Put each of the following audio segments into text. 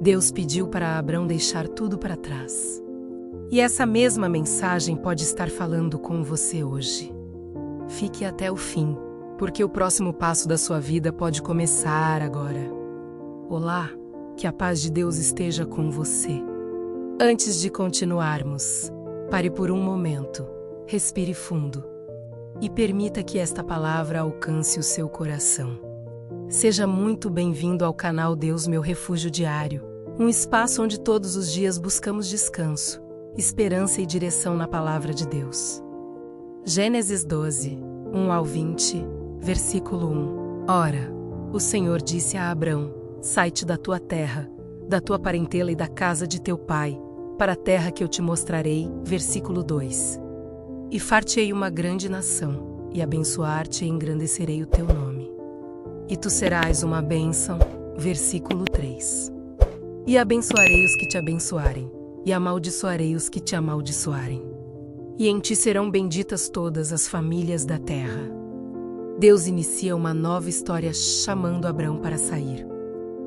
Deus pediu para Abrão deixar tudo para trás. E essa mesma mensagem pode estar falando com você hoje. Fique até o fim, porque o próximo passo da sua vida pode começar agora. Olá, que a paz de Deus esteja com você. Antes de continuarmos, pare por um momento, respire fundo e permita que esta palavra alcance o seu coração. Seja muito bem-vindo ao canal Deus Meu Refúgio Diário, um espaço onde todos os dias buscamos descanso, esperança e direção na palavra de Deus. Gênesis 12, 1 ao 20, versículo 1. Ora, o Senhor disse a Abrão: sai-te da tua terra, da tua parentela e da casa de teu pai, para a terra que eu te mostrarei. Versículo 2. E far-te-ei uma grande nação, e abençoar-te e engrandecerei o teu nome. E tu serás uma bênção. Versículo 3. E abençoarei os que te abençoarem, e amaldiçoarei os que te amaldiçoarem. E em ti serão benditas todas as famílias da terra. Deus inicia uma nova história chamando Abrão para sair.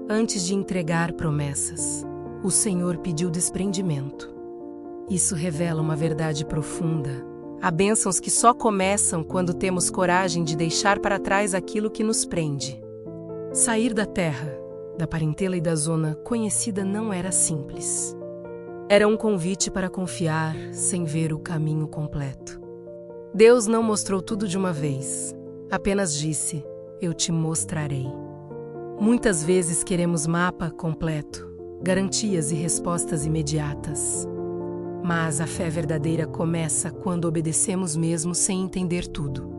Antes de entregar promessas, o Senhor pediu desprendimento. Isso revela uma verdade profunda. Há bênçãos que só começam quando temos coragem de deixar para trás aquilo que nos prende. Sair da terra, da parentela e da zona conhecida não era simples. Era um convite para confiar sem ver o caminho completo. Deus não mostrou tudo de uma vez, apenas disse: eu te mostrarei. Muitas vezes queremos mapa completo, garantias e respostas imediatas. Mas a fé verdadeira começa quando obedecemos mesmo sem entender tudo.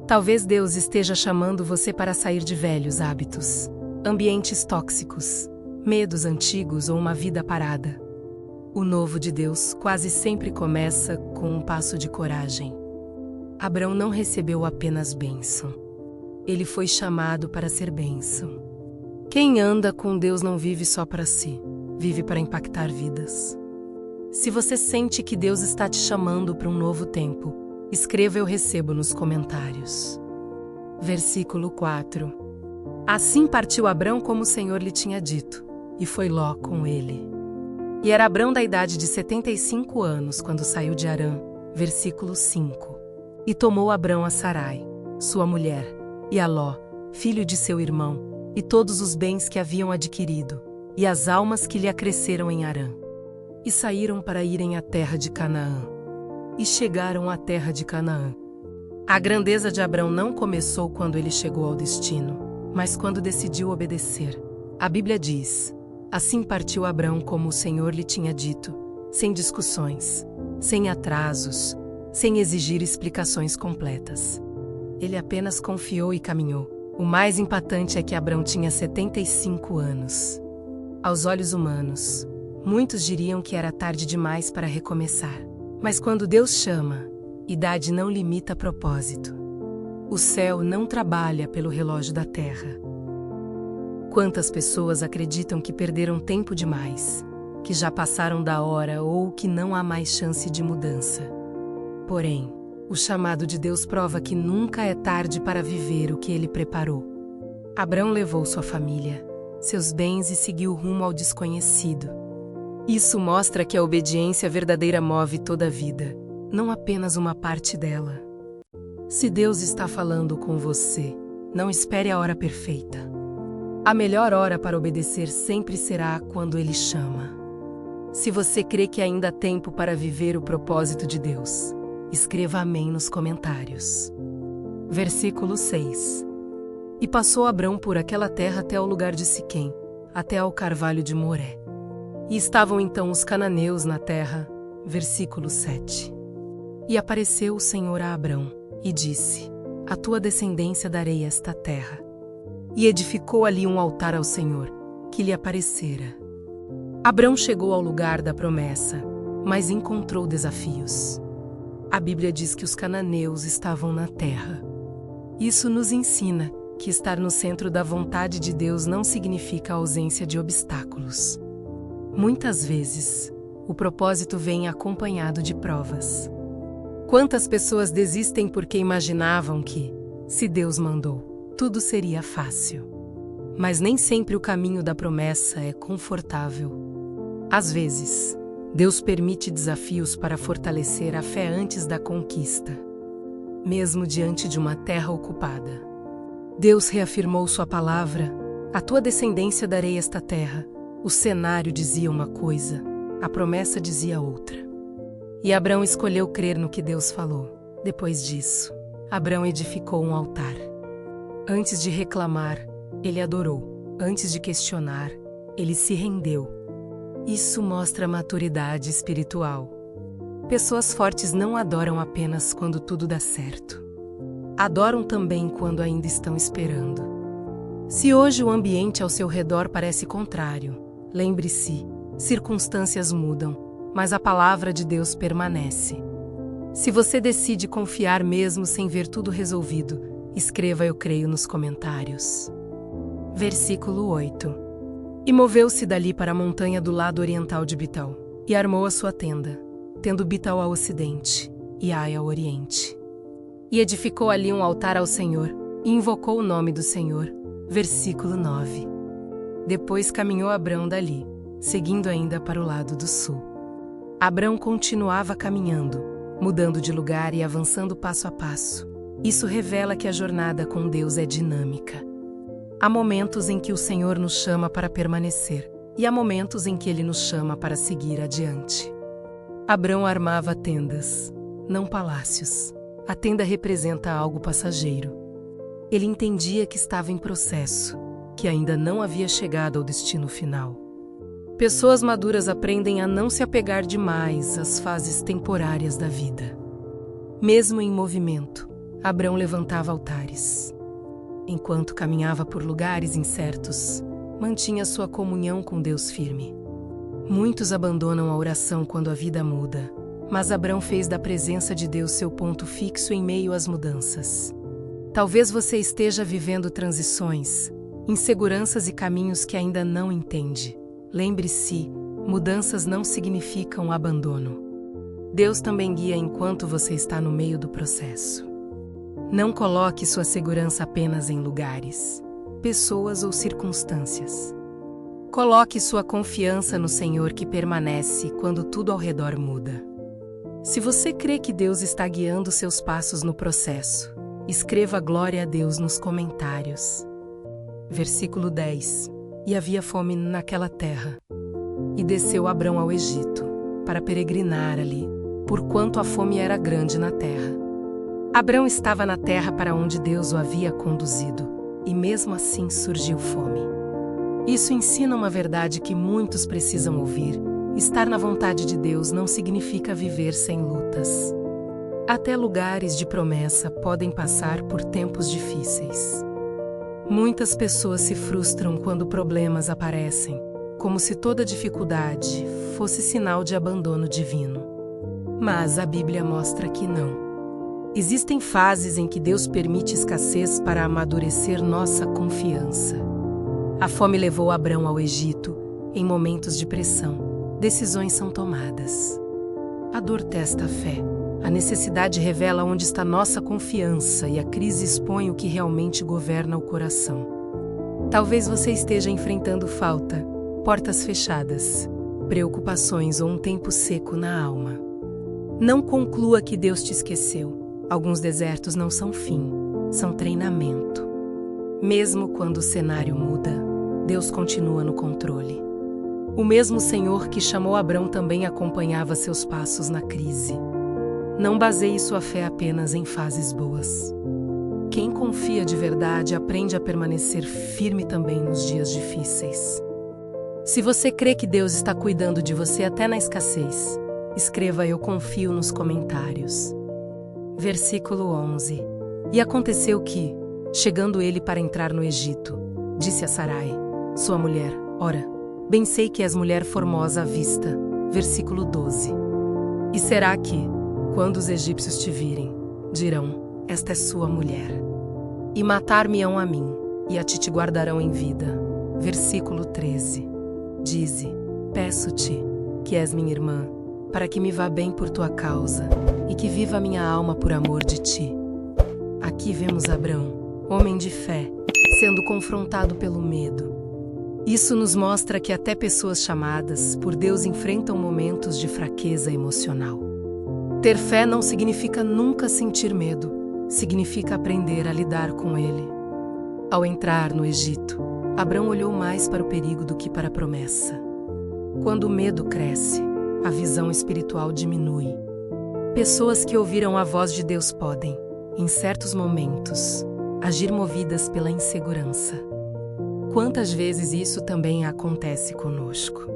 Talvez Deus esteja chamando você para sair de velhos hábitos, ambientes tóxicos, medos antigos ou uma vida parada. O novo de Deus quase sempre começa com um passo de coragem. Abrão não recebeu apenas bênção. Ele foi chamado para ser bênção. Quem anda com Deus não vive só para si, vive para impactar vidas. Se você sente que Deus está te chamando para um novo tempo, escreva "eu recebo" nos comentários. Versículo 4. Assim partiu Abrão como o Senhor lhe tinha dito, e foi Ló com ele. E era Abrão da idade de 75 anos quando saiu de Harã. Versículo 5. E tomou Abrão a Sarai, sua mulher, e a Ló, filho de seu irmão, e todos os bens que haviam adquirido, e as almas que lhe acresceram em Harã. E saíram para irem à terra de Canaã. E chegaram à terra de Canaã. A grandeza de Abrão não começou quando ele chegou ao destino, mas quando decidiu obedecer. A Bíblia diz: assim partiu Abrão como o Senhor lhe tinha dito, sem discussões, sem atrasos, sem exigir explicações completas. Ele apenas confiou e caminhou. O mais impactante é que Abrão tinha 75 anos. Aos olhos humanos, muitos diriam que era tarde demais para recomeçar. Mas quando Deus chama, idade não limita propósito. O céu não trabalha pelo relógio da terra. Quantas pessoas acreditam que perderam tempo demais, que já passaram da hora ou que não há mais chance de mudança? Porém, o chamado de Deus prova que nunca é tarde para viver o que Ele preparou. Abrão levou sua família, seus bens e seguiu rumo ao desconhecido. Isso mostra que a obediência verdadeira move toda a vida, não apenas uma parte dela. Se Deus está falando com você, não espere a hora perfeita. A melhor hora para obedecer sempre será quando Ele chama. Se você crê que ainda há tempo para viver o propósito de Deus, escreva amém nos comentários. Versículo 6. E passou Abrão por aquela terra até ao lugar de Siquém, até ao carvalho de Moré. E estavam então os cananeus na terra. Versículo 7. E apareceu o Senhor a Abrão, e disse: a tua descendência darei esta terra. E edificou ali um altar ao Senhor, que lhe aparecera. Abrão chegou ao lugar da promessa, mas encontrou desafios. A Bíblia diz que os cananeus estavam na terra. Isso nos ensina que estar no centro da vontade de Deus não significa a ausência de obstáculos. Muitas vezes, o propósito vem acompanhado de provas. Quantas pessoas desistem porque imaginavam que, se Deus mandou, tudo seria fácil. Mas nem sempre o caminho da promessa é confortável. Às vezes, Deus permite desafios para fortalecer a fé antes da conquista. Mesmo diante de uma terra ocupada, Deus reafirmou sua palavra: a tua descendência darei esta terra. O cenário dizia uma coisa, a promessa dizia outra. E Abrão escolheu crer no que Deus falou. Depois disso, Abrão edificou um altar. Antes de reclamar, ele adorou. Antes de questionar, ele se rendeu. Isso mostra maturidade espiritual. Pessoas fortes não adoram apenas quando tudo dá certo. Adoram também quando ainda estão esperando. Se hoje o ambiente ao seu redor parece contrário, lembre-se, circunstâncias mudam, mas a palavra de Deus permanece. Se você decide confiar mesmo sem ver tudo resolvido, escreva "eu creio" nos comentários. Versículo 8. E moveu-se dali para a montanha do lado oriental de Bital, e armou a sua tenda, tendo Bital ao ocidente, e Ai ao oriente. E edificou ali um altar ao Senhor, e invocou o nome do Senhor. Versículo 9. Depois caminhou Abrão dali, seguindo ainda para o lado do sul. Abrão continuava caminhando, mudando de lugar e avançando passo a passo. Isso revela que a jornada com Deus é dinâmica. Há momentos em que o Senhor nos chama para permanecer, e há momentos em que Ele nos chama para seguir adiante. Abrão armava tendas, não palácios. A tenda representa algo passageiro. Ele entendia que estava em processo, que ainda não havia chegado ao destino final. Pessoas maduras aprendem a não se apegar demais às fases temporárias da vida. Mesmo em movimento, Abrão levantava altares. Enquanto caminhava por lugares incertos, mantinha sua comunhão com Deus firme. Muitos abandonam a oração quando a vida muda, mas Abrão fez da presença de Deus seu ponto fixo em meio às mudanças. Talvez você esteja vivendo transições, inseguranças e caminhos que ainda não entende. Lembre-se, mudanças não significam abandono. Deus também guia enquanto você está no meio do processo. Não coloque sua segurança apenas em lugares, pessoas ou circunstâncias. Coloque sua confiança no Senhor que permanece quando tudo ao redor muda. Se você crê que Deus está guiando seus passos no processo, escreva glória a Deus nos comentários. Versículo 10. E havia fome naquela terra. E desceu Abrão ao Egito, para peregrinar ali, porquanto a fome era grande na terra. Abrão estava na terra para onde Deus o havia conduzido, e mesmo assim surgiu fome. Isso ensina uma verdade que muitos precisam ouvir: estar na vontade de Deus não significa viver sem lutas. Até lugares de promessa podem passar por tempos difíceis. Muitas pessoas se frustram quando problemas aparecem, como se toda dificuldade fosse sinal de abandono divino. Mas a Bíblia mostra que não. Existem fases em que Deus permite escassez para amadurecer nossa confiança. A fome levou Abrão ao Egito. Em momentos de pressão, decisões são tomadas. A dor testa a fé. A necessidade revela onde está nossa confiança e a crise expõe o que realmente governa o coração. Talvez você esteja enfrentando falta, portas fechadas, preocupações ou um tempo seco na alma. Não conclua que Deus te esqueceu. Alguns desertos não são fim, são treinamento. Mesmo quando o cenário muda, Deus continua no controle. O mesmo Senhor que chamou Abrão também acompanhava seus passos na crise. Não baseie sua fé apenas em fases boas. Quem confia de verdade aprende a permanecer firme também nos dias difíceis. Se você crê que Deus está cuidando de você até na escassez, escreva "eu confio" nos comentários. Versículo 11. E aconteceu que, chegando ele para entrar no Egito, disse a Sarai, sua mulher: ora, bem sei que és mulher formosa à vista. Versículo 12. E será que, quando os egípcios te virem, dirão: esta é sua mulher. E matar-me-ão a mim, e a ti te guardarão em vida. Versículo 13. Dize: peço-te, que és minha irmã, para que me vá bem por tua causa, e que viva a minha alma por amor de ti. Aqui vemos Abrão, homem de fé, sendo confrontado pelo medo. Isso nos mostra que até pessoas chamadas por Deus enfrentam momentos de fraqueza emocional. Ter fé não significa nunca sentir medo, significa aprender a lidar com ele. Ao entrar no Egito, Abrão olhou mais para o perigo do que para a promessa. Quando o medo cresce, a visão espiritual diminui. Pessoas que ouviram a voz de Deus podem, em certos momentos, agir movidas pela insegurança. Quantas vezes isso também acontece conosco?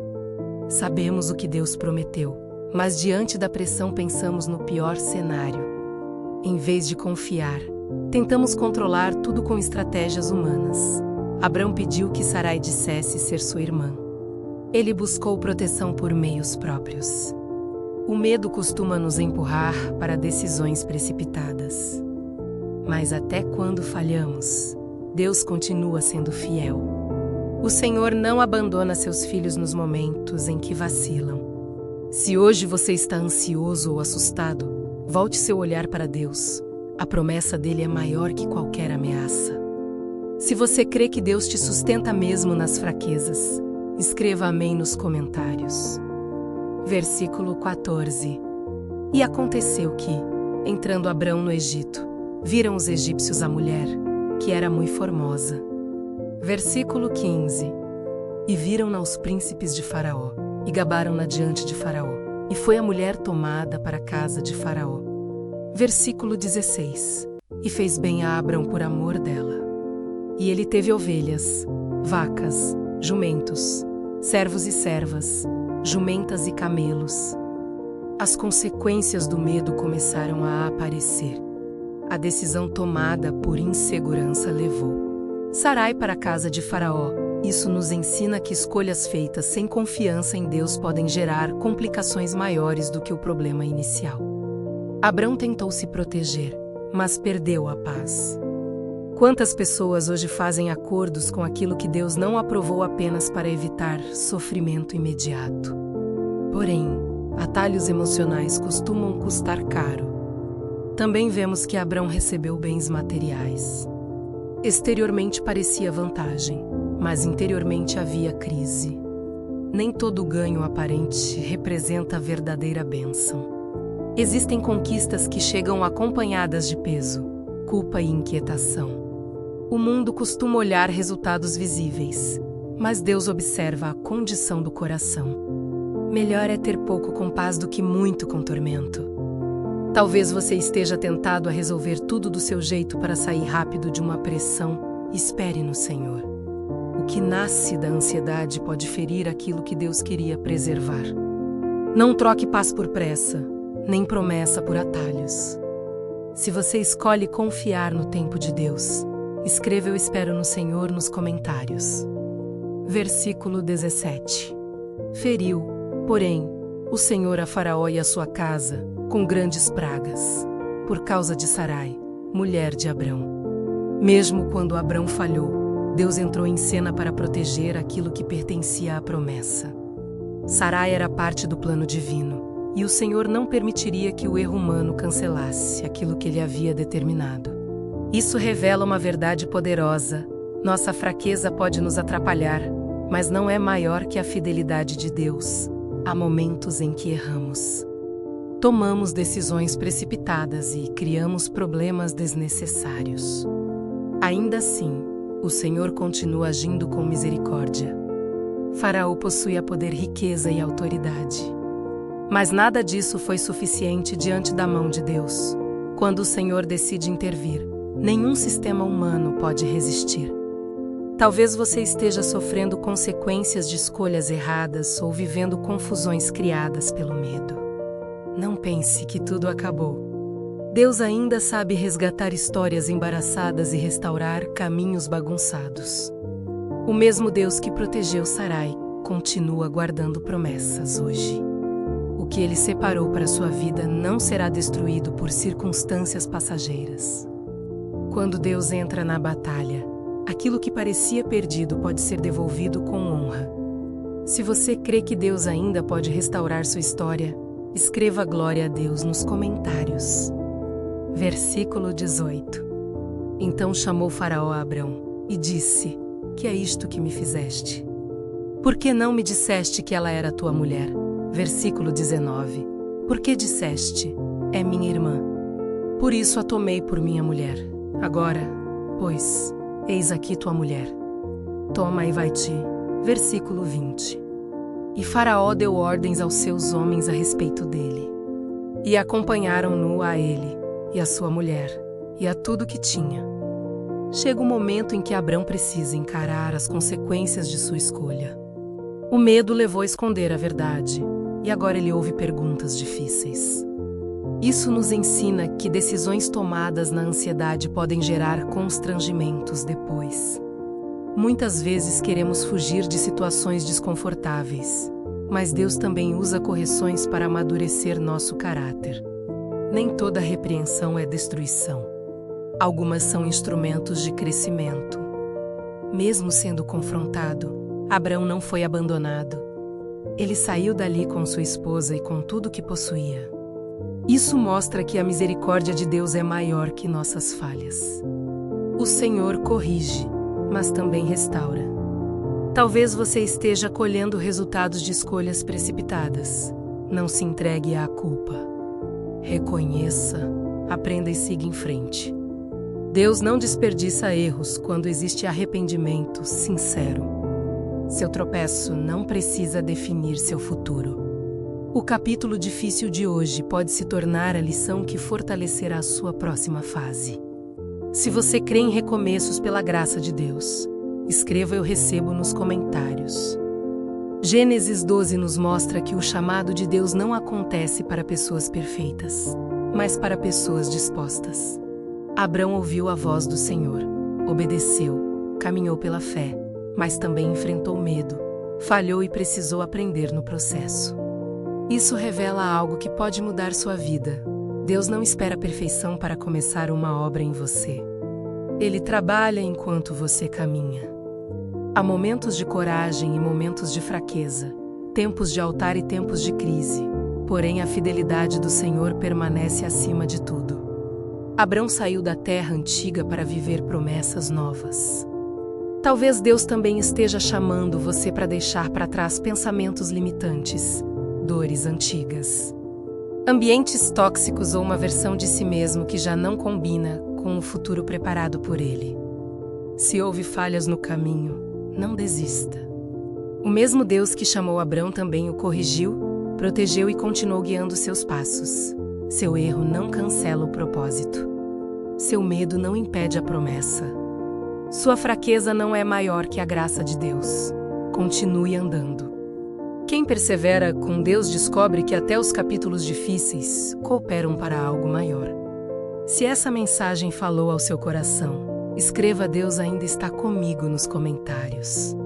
Sabemos o que Deus prometeu, mas diante da pressão pensamos no pior cenário. Em vez de confiar, tentamos controlar tudo com estratégias humanas. Abrão pediu que Sarai dissesse ser sua irmã. Ele buscou proteção por meios próprios. O medo costuma nos empurrar para decisões precipitadas. Mas até quando falhamos, Deus continua sendo fiel. O Senhor não abandona seus filhos nos momentos em que vacilam. Se hoje você está ansioso ou assustado, volte seu olhar para Deus. A promessa dele é maior que qualquer ameaça. Se você crê que Deus te sustenta mesmo nas fraquezas, escreva amém nos comentários. Versículo 14. E aconteceu que, entrando Abrão no Egito, viram os egípcios a mulher, que era muito formosa. Versículo 15. E viram-na os príncipes de Faraó, e gabaram-na diante de Faraó, e foi a mulher tomada para a casa de Faraó. Versículo 16. E fez bem a Abrão por amor dela. E ele teve ovelhas, vacas, jumentos, servos e servas, jumentas e camelos. As consequências do medo começaram a aparecer. A decisão tomada por insegurança levou Sarai para a casa de Faraó. Isso nos ensina que escolhas feitas sem confiança em Deus podem gerar complicações maiores do que o problema inicial. Abrão tentou se proteger, mas perdeu a paz. Quantas pessoas hoje fazem acordos com aquilo que Deus não aprovou apenas para evitar sofrimento imediato? Porém, atalhos emocionais costumam custar caro. Também vemos que Abrão recebeu bens materiais. Exteriormente parecia vantagem, mas interiormente havia crise. Nem todo ganho aparente representa a verdadeira bênção. Existem conquistas que chegam acompanhadas de peso, culpa e inquietação. O mundo costuma olhar resultados visíveis, mas Deus observa a condição do coração. Melhor é ter pouco com paz do que muito com tormento. Talvez você esteja tentado a resolver tudo do seu jeito para sair rápido de uma pressão. Espere no Senhor. O que nasce da ansiedade pode ferir aquilo que Deus queria preservar. Não troque paz por pressa, nem promessa por atalhos. Se você escolhe confiar no tempo de Deus, escreva "Eu espero no Senhor" nos comentários. Versículo 17. Feriu, porém, o Senhor a Faraó e a sua casa com grandes pragas, por causa de Sarai, mulher de Abrão. Mesmo quando Abrão falhou, Deus entrou em cena para proteger aquilo que pertencia à promessa. Sarai era parte do plano divino, e o Senhor não permitiria que o erro humano cancelasse aquilo que ele havia determinado. Isso revela uma verdade poderosa. Nossa fraqueza pode nos atrapalhar, mas não é maior que a fidelidade de Deus. Há momentos em que erramos. Tomamos decisões precipitadas e criamos problemas desnecessários. Ainda assim, o Senhor continua agindo com misericórdia. Faraó possuía poder, riqueza e autoridade. Mas nada disso foi suficiente diante da mão de Deus. Quando o Senhor decide intervir, nenhum sistema humano pode resistir. Talvez você esteja sofrendo consequências de escolhas erradas ou vivendo confusões criadas pelo medo. Não pense que tudo acabou. Deus ainda sabe resgatar histórias embaraçadas e restaurar caminhos bagunçados. O mesmo Deus que protegeu Sarai continua guardando promessas hoje. O que ele separou para sua vida não será destruído por circunstâncias passageiras. Quando Deus entra na batalha, aquilo que parecia perdido pode ser devolvido com honra. Se você crê que Deus ainda pode restaurar sua história, escreva glória a Deus nos comentários. Versículo 18. Então chamou Faraó a Abrão, e disse: Que é isto que me fizeste? Por que não me disseste que ela era tua mulher? Versículo 19. Por que disseste: É minha irmã? Por isso a tomei por minha mulher. Agora, pois, eis aqui tua mulher. Toma e vai-te. Versículo 20. E Faraó deu ordens aos seus homens a respeito dele. E acompanharam-no a ele, e a sua mulher, e a tudo que tinha. Chega o momento em que Abrão precisa encarar as consequências de sua escolha. O medo levou a esconder a verdade, e agora ele ouve perguntas difíceis. Isso nos ensina que decisões tomadas na ansiedade podem gerar constrangimentos depois. Muitas vezes queremos fugir de situações desconfortáveis, mas Deus também usa correções para amadurecer nosso caráter. Nem toda repreensão é destruição. Algumas são instrumentos de crescimento. Mesmo sendo confrontado, Abrão não foi abandonado. Ele saiu dali com sua esposa e com tudo que possuía. Isso mostra que a misericórdia de Deus é maior que nossas falhas. O Senhor corrige, mas também restaura. Talvez você esteja colhendo resultados de escolhas precipitadas. Não se entregue à culpa. Reconheça, aprenda e siga em frente. Deus não desperdiça erros quando existe arrependimento sincero. Seu tropeço não precisa definir seu futuro. O capítulo difícil de hoje pode se tornar a lição que fortalecerá a sua próxima fase. Se você crê em recomeços pela graça de Deus, escreva "Eu recebo" nos comentários. Gênesis 12 nos mostra que o chamado de Deus não acontece para pessoas perfeitas, mas para pessoas dispostas. Abrão ouviu a voz do Senhor, obedeceu, caminhou pela fé, mas também enfrentou medo, falhou e precisou aprender no processo. Isso revela algo que pode mudar sua vida. Deus não espera a perfeição para começar uma obra em você. Ele trabalha enquanto você caminha. Há momentos de coragem e momentos de fraqueza, tempos de altar e tempos de crise, porém a fidelidade do Senhor permanece acima de tudo. Abrão saiu da terra antiga para viver promessas novas. Talvez Deus também esteja chamando você para deixar para trás pensamentos limitantes, dores antigas, ambientes tóxicos ou uma versão de si mesmo que já não combina com o futuro preparado por Ele. Se houve falhas no caminho, não desista. O mesmo Deus que chamou Abrão também o corrigiu, protegeu e continuou guiando seus passos. Seu erro não cancela o propósito. Seu medo não impede a promessa. Sua fraqueza não é maior que a graça de Deus. Continue andando. Quem persevera com Deus descobre que até os capítulos difíceis cooperam para algo maior. Se essa mensagem falou ao seu coração, escreva "Deus ainda está comigo" nos comentários.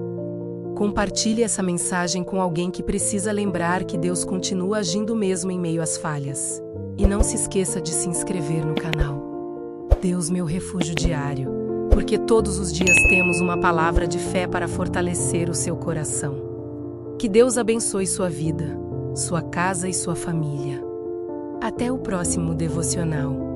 Compartilhe essa mensagem com alguém que precisa lembrar que Deus continua agindo mesmo em meio às falhas. E não se esqueça de se inscrever no canal. Deus, meu refúgio diário, porque todos os dias temos uma palavra de fé para fortalecer o seu coração. Que Deus abençoe sua vida, sua casa e sua família. Até o próximo devocional.